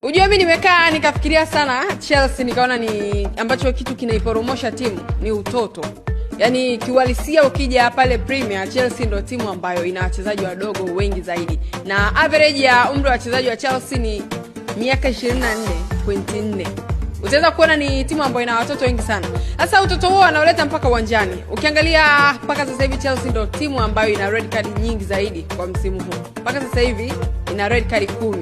Unajua mimi nimekaa nikafikiria sana Chelsea, nikaona ni ambacho kitu kinaiporomosha timu ni utoto. Yaani kiuhalisia ukija pale Premier, Chelsea ndio timu ambayo ina wachezaji wadogo wengi zaidi. Na average ya umri wa wachezaji wa Chelsea ni miaka 24.4. Utaweza kuona ni timu ambayo ina watoto wengi sana. Sasa utoto huo wanaoleta mpaka uwanjani. Ukiangalia mpaka sasa hivi Chelsea ndio timu ambayo ina red card nyingi zaidi kwa msimu huu. Mpaka sasa hivi ina red card 10.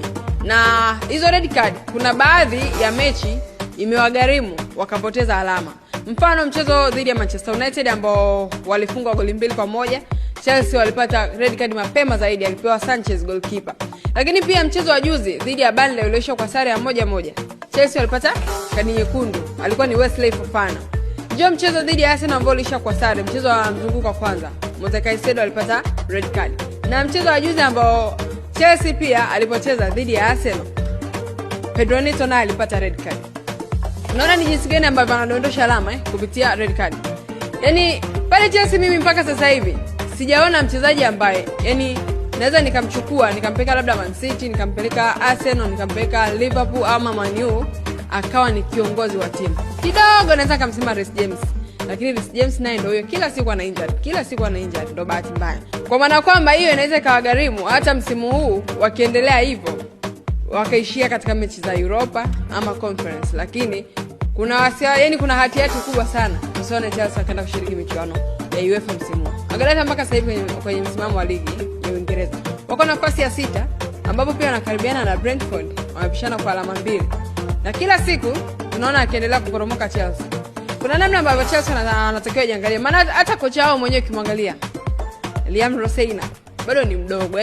Na hizo red card kuna baadhi ya mechi imewagharimu wakapoteza alama. Mfano mchezo dhidi ya Manchester United ambao walifungwa goli 2-1, Chelsea walipata red card mapema zaidi, alipewa Sanchez goalkeeper. Lakini pia mchezo wa juzi dhidi ya Burnley ulioishia kwa sare ya 1-1, Chelsea walipata kadi nyekundu, alikuwa ni Wesley Fofana. Ndio mchezo dhidi ya Arsenal ambao uliishia kwa sare, mchezo wa mzunguko wa kwanza, Moise Caicedo alipata red card. Na mchezo wa juzi ambao Chelsea pia alipoteza dhidi ya Arsenal, Pedro Neto naye alipata red card. Unaona ni jinsi gani ambavyo wanadondosha alama kupitia red card. Yaani pale Chelsea mimi mpaka sasa hivi sijaona mchezaji ambaye yani naweza nikamchukua nikampeleka labda Man City, nikampeleka Arsenal, nikampeleka Liverpool ama Man U akawa ni kiongozi wa timu. Kidogo naweza kumsema Reece James. Lakini Reece James naye ndio huyo kila siku ana injured, ndio bahati mbaya. Kwa maana kwamba hiyo inaweza kawagharimu hata msimu huu wakiendelea hivyo wakaishia katika mechi za Europa ama Conference. Lakini kuna hatihati kubwa sana usione Chelsea akaenda kushiriki michuano ya UEFA msimu huu. Angalia mpaka sasa hivi kwenye msimamo wa ligi ya Uingereza wako nafasi ya 6 ambapo pia wanakaribiana na Brentford, wanapishana kwa alama 2. Na kila siku tunaona akiendelea kuporomoka Chelsea. Kuna namna ambavyo Chelsea anatakiwa jiangalie, maana hata kocha wao mwenyewe ukimwangalia Liam Rossina bado ni mdogo.